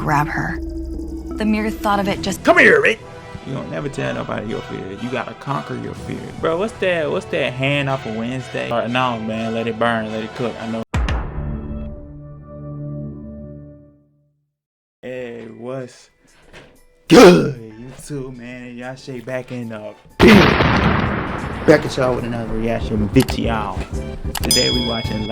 grab her. The mere thought of it just... Come here, Rick! You don't never tell nobody your fear. You gotta conquer your fear. Bro, what's that hand off of Wednesday? No, man, let it burn, let it cook. I know. Hey, what's good? YouTube, man. Y'all shake back in the back at y'all with another reaction video. Today we watching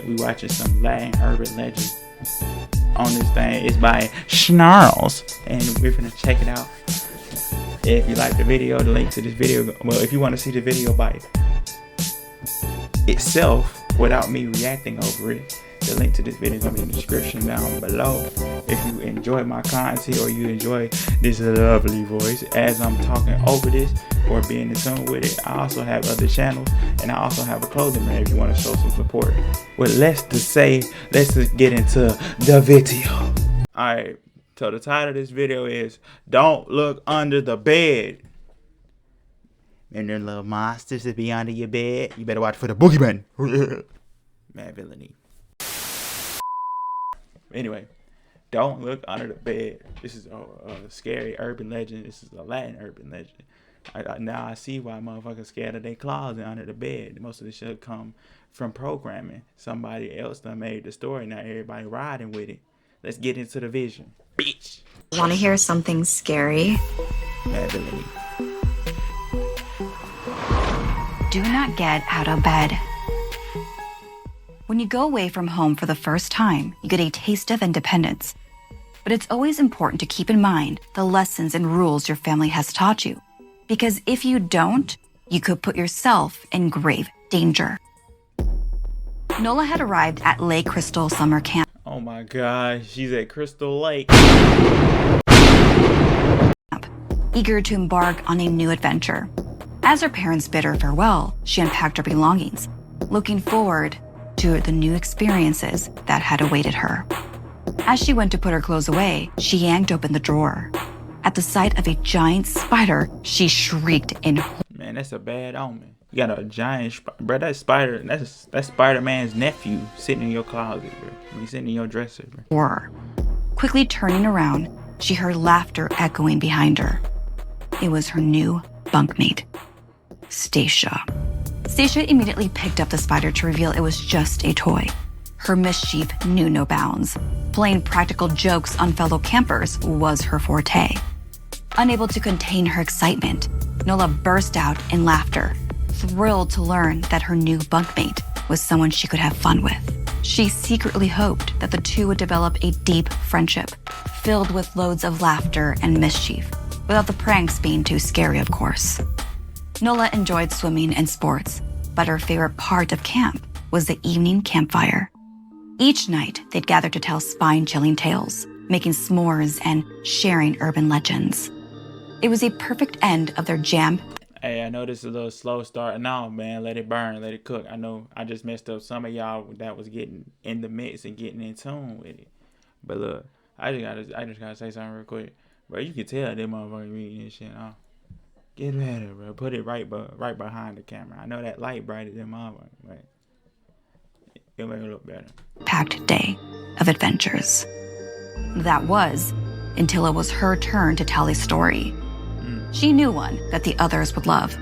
we watching some Latin urban legend. On this thing, it's by Snarled, and we're gonna check it out. If you like the video, the link to this video, well, if you want to see the video by itself without me reacting over it, the link to this video is gonna be in the description down below. If you enjoy my content or you enjoy this lovely voice as I'm talking over this or being in tune with it, I also have other channels and I also have a clothing brand if you want to show some support. With less to say, let's just get into the video. Alright, so the title of this video is Don't Look Under the Bed. And them little monsters that be under your bed, you better watch for the boogeyman. Mad villainy. Anyway, don't look under the bed. This is a scary urban legend. This is a Latin urban legend. Now I see why motherfuckers scared of their closet under the bed. Most of this shit come from programming. Somebody else done made the story. Now everybody riding with it. Let's get into the vision. Bitch. Want to hear something scary? Mad villainy. Do not get out of bed. When you go away from home for the first time, you get a taste of independence. But it's always important to keep in mind the lessons and rules your family has taught you. Because if you don't, you could put yourself in grave danger. Nola had arrived at Lake Crystal summer camp. Oh my God, she's at Crystal Lake. Eager to embark on a new adventure. As her parents bid her farewell, she unpacked her belongings, looking forward to the new experiences that had awaited her. As she went to put her clothes away, she yanked open the drawer. At the sight of a giant spider, she shrieked in horror. Man, that's a bad omen. You got a giant bro, that's Spider-Man's nephew sitting in your closet, bro. He's sitting in your dresser, bro. Quickly turning around, she heard laughter echoing behind her. It was her new bunkmate, Stacia. Stacia immediately picked up the spider to reveal it was just a toy. Her mischief knew no bounds. Playing practical jokes on fellow campers was her forte. Unable to contain her excitement, Nola burst out in laughter, thrilled to learn that her new bunkmate was someone she could have fun with. She secretly hoped that the two would develop a deep friendship, filled with loads of laughter and mischief, without the pranks being too scary, of course. Nola enjoyed swimming and sports, but her favorite part of camp was the evening campfire. Each night, they'd gather to tell spine-chilling tales, making s'mores and sharing urban legends. It was a perfect end of their jam. Hey, I know this is a little slow start. No, man, let it burn, let it cook. I know I just messed up some of y'all that was getting in the mix and getting in tune with it. But look, I just gotta say something real quick. Bro, you can tell them motherfuckers reading this shit. Get better, bro. Put it right behind the camera. I know that light brighter than mine, but it'll make it look better. Packed day of adventures. That was until it was her turn to tell a story. She knew one that the others would love,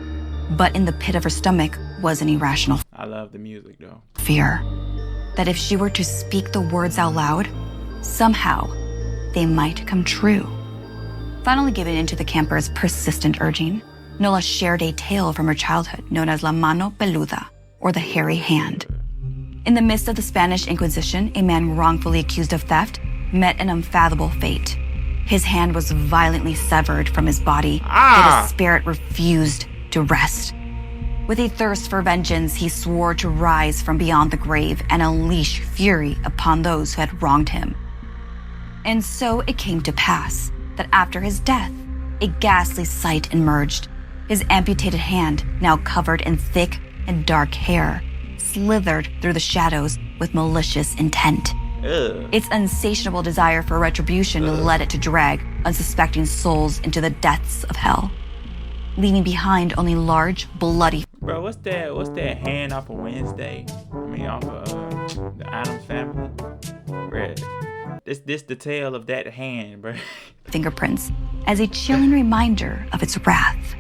but in the pit of her stomach was an irrational I love the music though. Fear that if she were to speak the words out loud, somehow they might come true. Finally giving in to the camper's persistent urging, Nola shared a tale from her childhood known as La Mano Peluda, or the hairy hand. In the midst of the Spanish Inquisition, a man wrongfully accused of theft met an unfathomable fate. His hand was violently severed from his body, but his spirit refused to rest. With a thirst for vengeance, he swore to rise from beyond the grave and unleash fury upon those who had wronged him. And so it came to pass that after his death, a ghastly sight emerged. His amputated hand, now covered in thick and dark hair, slithered through the shadows with malicious intent. Its insatiable desire for retribution led it to drag unsuspecting souls into the depths of hell, leaving behind only large, bloody... Bro, what's that hand off of Wednesday? I mean, off of the Addams Family? Bro, This the tale of that hand, bro. Fingerprints as a chilling reminder of its wrath.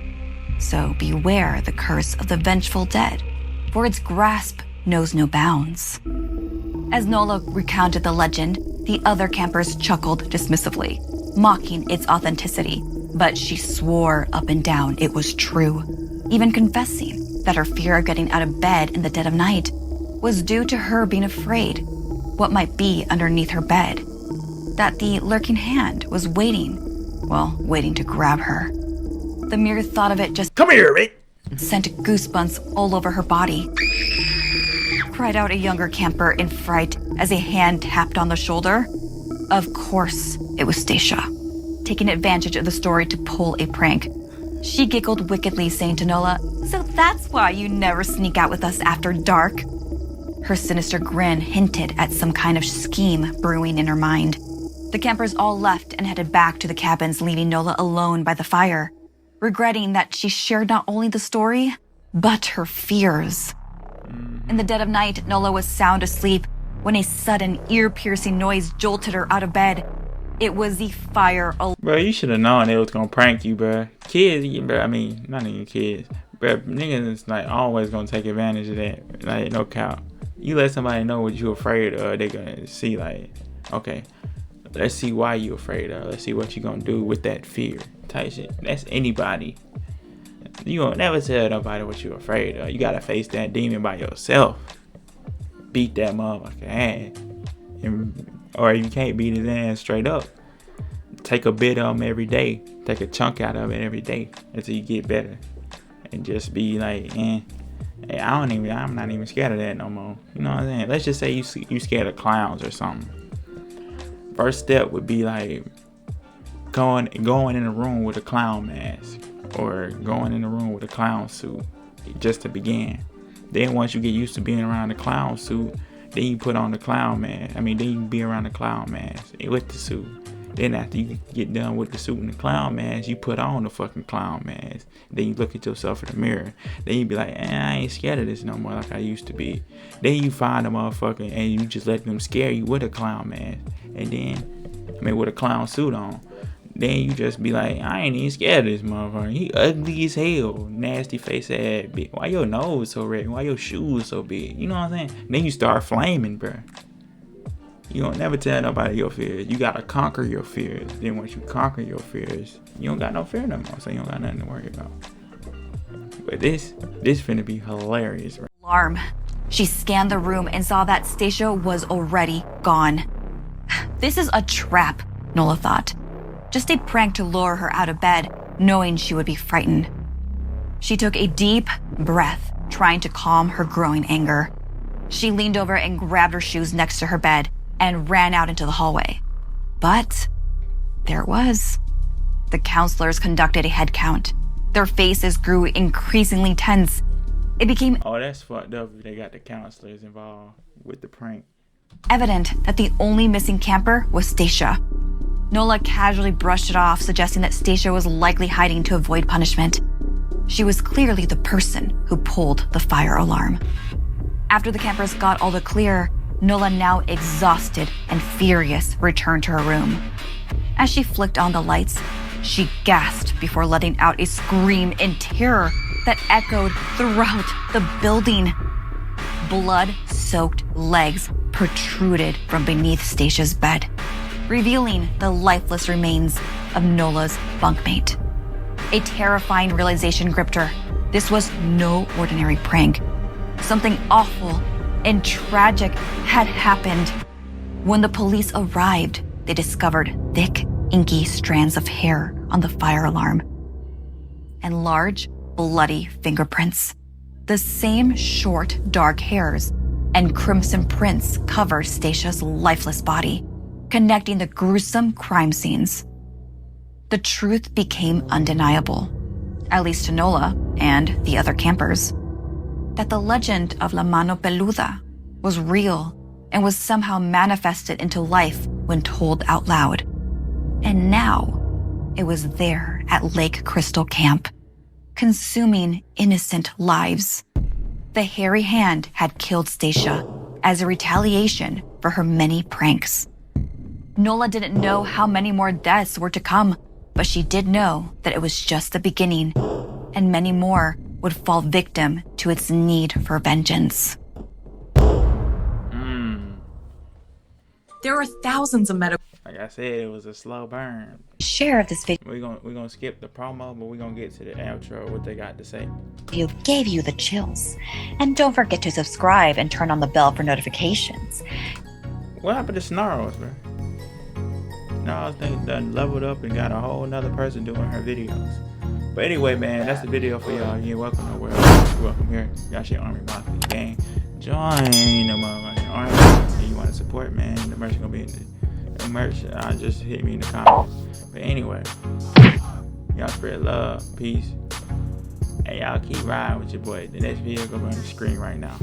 So beware the curse of the vengeful dead, for its grasp knows no bounds. As Nola recounted the legend, the other campers chuckled dismissively, mocking its authenticity, but she swore up and down it was true, even confessing that her fear of getting out of bed in the dead of night was due to her being afraid what might be underneath her bed, that the lurking hand was waiting to grab her. The mere thought of it just come here, mate, sent goosebumps all over her body. Cried out a younger camper in fright as a hand tapped on the shoulder. Of course, it was Stacia, taking advantage of the story to pull a prank. She giggled wickedly, saying to Nola, "So that's why you never sneak out with us after dark?" Her sinister grin hinted at some kind of scheme brewing in her mind. The campers all left and headed back to the cabins, leaving Nola alone by the fire, regretting that she shared not only the story, but her fears. In the dead of night, Nola was sound asleep when a sudden, ear-piercing noise jolted her out of bed. It was the fire alarm. Bro, you should have known it was gonna prank you, bro. Kids, bro, I mean, not even kids. Bro, niggas is like always gonna take advantage of that. Like, no count. You let somebody know what you're afraid of, they're gonna see like, okay, let's see why you're afraid of. Let's see what you're gonna do with that fear. Type shit. That's anybody. You won't never tell nobody what you're afraid of. You gotta face that demon by yourself. Beat that motherfucker ass. Or you can't beat his ass straight up. Take a bit of him every day. Take a chunk out of it every day until you get better. And just be like, hey, I'm not even scared of that no more. You know what I'm saying? Let's just say you scared of clowns or something. First step would be like going in a room with a clown mask, or going in a room with a clown suit, just to begin. Then once you get used to being around the clown suit, then you put on the clown mask. Then you be around the clown mask with the suit. Then after you get done with the suit and the clown mask, you put on the fucking clown mask. Then you look at yourself in the mirror. Then you be like, I ain't scared of this no more like I used to be. Then you find a motherfucker and you just let them scare you with a clown mask. And then, with a clown suit on. Then you just be like, I ain't even scared of this motherfucker. He ugly as hell. Nasty face ass bitch. Why your nose so red? Why your shoes so big? You know what I'm saying? Then you start flaming, bro. You don't never tell nobody your fears. You gotta conquer your fears. Then once you conquer your fears, you don't got no fear no more. So you don't got nothing to worry about. But this finna be hilarious, bro. Alarm. She scanned the room and saw that Stacia was already gone. This is a trap, Nola thought. Just a prank to lure her out of bed, knowing she would be frightened. She took a deep breath, trying to calm her growing anger. She leaned over and grabbed her shoes next to her bed and ran out into the hallway. But there it was. The counselors conducted a head count. Their faces grew increasingly tense. It became that's fucked up if they got the counselors involved with the prank. Evident that the only missing camper was Stacia. Nola casually brushed it off, suggesting that Stacia was likely hiding to avoid punishment. She was clearly the person who pulled the fire alarm. After the campers got all the clear, Nola, now exhausted and furious, returned to her room. As she flicked on the lights, she gasped before letting out a scream in terror that echoed throughout the building. Blood-soaked legs protruded from beneath Stacia's bed, revealing the lifeless remains of Nola's bunkmate. A terrifying realization gripped her. This was no ordinary prank. Something awful and tragic had happened. When the police arrived, they discovered thick, inky strands of hair on the fire alarm and large, bloody fingerprints. The same short, dark hairs and crimson prints covered Stacia's lifeless body, connecting the gruesome crime scenes. The truth became undeniable, at least to Nola and the other campers, that the legend of La Mano Peluda was real and was somehow manifested into life when told out loud. And now, it was there at Lake Crystal Camp, consuming innocent lives. The hairy hand had killed Stacia as a retaliation for her many pranks. Nola didn't know how many more deaths were to come, but she did know that it was just the beginning, and many more would fall victim to its need for vengeance. There are thousands of medical. Like I said, it was a slow burn. Share of this We're gonna skip the promo, but we're gonna get to the outro, what they got to say. video gave you the chills. And don't forget to subscribe and turn on the bell for notifications. What happened to Snarled, bro? Snarled thing done leveled up and got a whole nother person doing her videos. But anyway, man, that's the video for y'all. You're welcome nowhere. You're welcome here. Y'all shit Army Mafia gang. Join the motherfucking army. If you want to support, man, the merch gonna be in the merch. Just hit me in the comments. But anyway, y'all spread love, peace, and y'all keep riding with your boy. The next video gonna be on the screen right now.